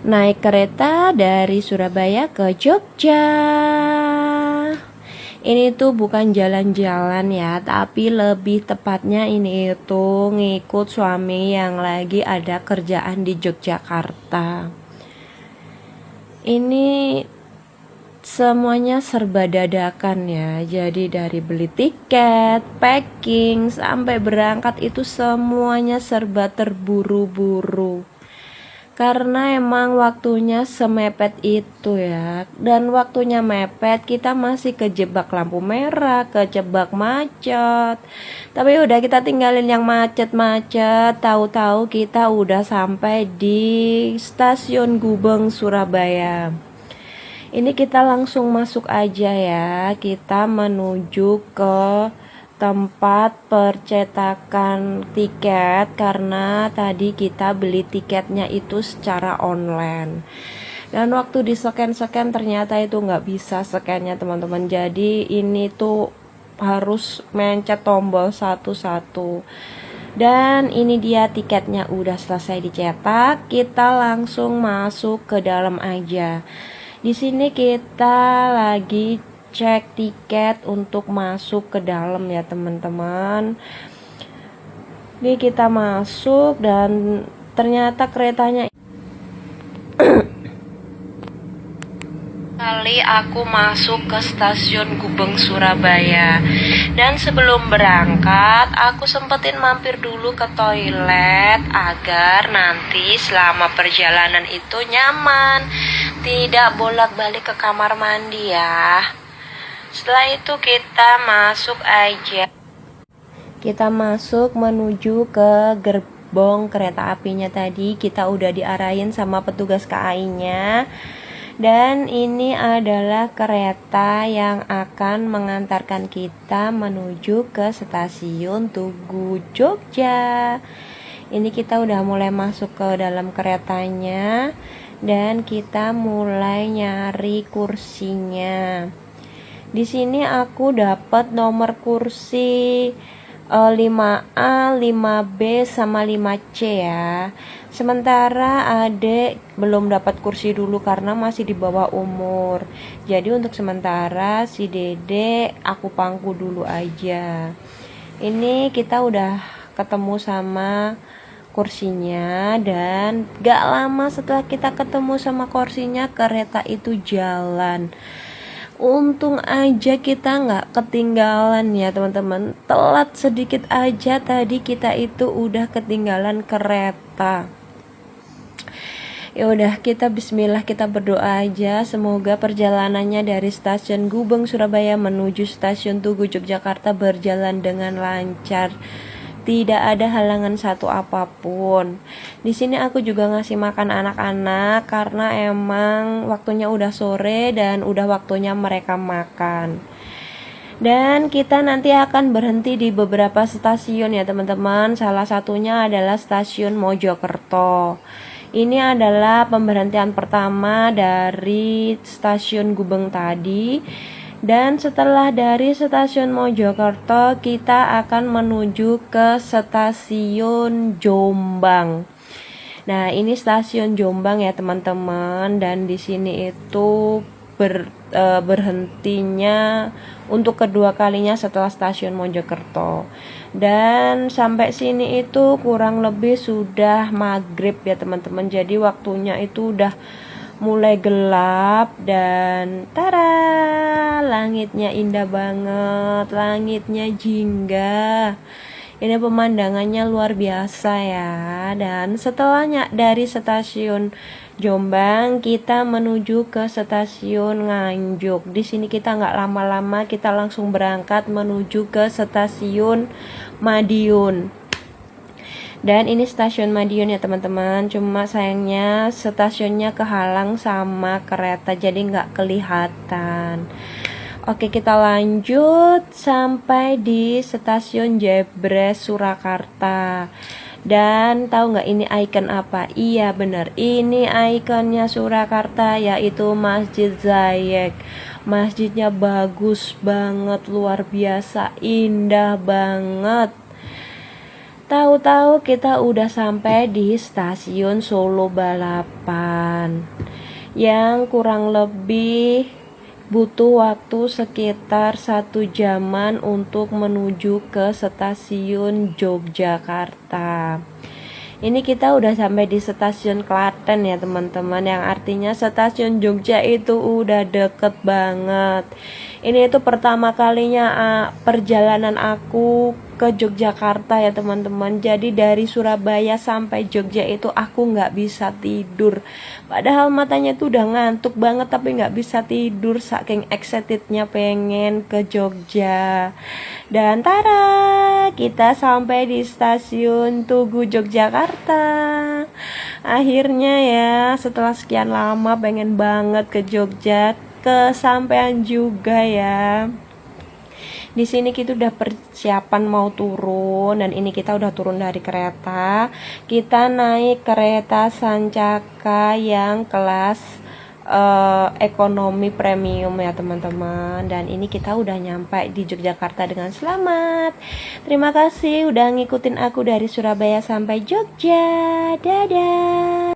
naik kereta dari Surabaya ke Jogja. Ini tuh bukan jalan-jalan ya, tapi lebih tepatnya ini itu ngikut suami yang lagi ada kerjaan di Yogyakarta. Ini semuanya serba dadakan ya. Jadi dari beli tiket, packing, sampai berangkat itu semuanya serba terburu-buru. Karena emang waktunya semepet itu ya. Dan waktunya mepet, kita masih kejebak lampu merah, kejebak macet. Tapi udah kita tinggalin yang macet-macet. Tahu-tahu kita udah sampai di stasiun Gubeng Surabaya. Ini kita langsung masuk aja ya. Kita menuju ke tempat percetakan tiket karena tadi kita beli tiketnya itu secara online. Dan waktu di scan ternyata itu nggak bisa scannya teman-teman. Jadi ini tuh harus mencet tombol satu-satu. Dan ini dia tiketnya udah selesai dicetak. Kita langsung masuk ke dalam aja. Di sini kita lagi cek tiket untuk masuk ke dalam ya teman-teman. Ini kita masuk dan ternyata keretanya kali aku masuk ke stasiun Gubeng Surabaya. Dan sebelum berangkat aku sempetin mampir dulu ke toilet agar nanti selama perjalanan itu nyaman, tidak bolak-balik ke kamar mandi ya. Setelah itu kita masuk aja. Kita masuk menuju ke gerbong kereta apinya tadi. Kita udah diarahin sama petugas KAI-nya. Dan ini adalah kereta yang akan mengantarkan kita menuju ke stasiun Tugu Jogja. Ini kita udah mulai masuk ke dalam keretanya dan kita mulai nyari kursinya. Di sini aku dapat nomor kursi 5A, 5B sama 5C ya. Sementara adek belum dapat kursi dulu karena masih di bawah umur. Jadi untuk sementara si Dede aku pangku dulu aja. Ini kita udah ketemu sama kursinya dan gak lama setelah kita ketemu sama kursinya kereta itu jalan. Untung aja kita nggak ketinggalan ya teman-teman. Telat sedikit aja tadi kita itu udah ketinggalan kereta. Ya udah kita bismillah, kita berdoa aja semoga perjalanannya dari stasiun Gubeng Surabaya menuju stasiun Tugu Yogyakarta berjalan dengan lancar. Tidak ada halangan satu apapun. Di sini aku juga ngasih makan anak-anak karena emang waktunya udah sore dan udah waktunya mereka makan. Dan kita nanti akan berhenti di beberapa stasiun ya teman-teman. Salah satunya adalah stasiun Mojokerto. Ini adalah pemberhentian pertama dari stasiun Gubeng tadi. Dan setelah dari stasiun Mojokerto kita akan menuju ke stasiun Jombang. Nah, ini stasiun Jombang ya teman-teman, dan di sini itu berhentinya untuk kedua kalinya setelah stasiun Mojokerto. Dan sampai sini itu kurang lebih sudah maghrib ya teman-teman. Jadi waktunya itu udah mulai gelap dan tada, langitnya indah banget, langitnya jingga. Ini pemandangannya luar biasa ya. Dan setelahnya dari stasiun Jombang kita menuju ke stasiun Nganjuk. Di sini kita nggak lama-lama, kita langsung berangkat menuju ke stasiun Madiun. Dan ini stasiun Madiun ya teman-teman. Cuma sayangnya stasiunnya kehalang sama kereta, jadi nggak kelihatan. Oke, kita lanjut sampai di stasiun Jebres Surakarta. Dan tahu nggak ini ikon apa? Iya bener, ini ikonnya Surakarta, yaitu Masjid Zayek. Masjidnya bagus banget, luar biasa, indah banget. Tahu-tahu kita udah sampai di stasiun Solo Balapan, yang kurang lebih butuh waktu sekitar 1 jaman untuk menuju ke stasiun Yogyakarta. Ini kita udah sampai di stasiun Klaten ya teman-teman, yang artinya stasiun Jogja itu udah deket banget. Ini itu pertama kalinya perjalanan aku ke Yogyakarta ya teman-teman. Jadi dari Surabaya sampai Jogja itu aku nggak bisa tidur. Padahal matanya tuh udah ngantuk banget tapi nggak bisa tidur saking excitednya pengen ke Jogja. Dan tara, kita sampai di stasiun Tugu Yogyakarta. Akhirnya ya, setelah sekian lama pengen banget ke Jogja, kesampaian juga ya. Di sini kita udah persiapan mau turun, dan ini kita udah turun dari kereta. Kita naik kereta Sancaka yang kelas ekonomi premium ya teman-teman. Dan ini kita udah nyampe di Yogyakarta dengan selamat. Terima kasih udah ngikutin aku dari Surabaya sampai Jogja. Dadah.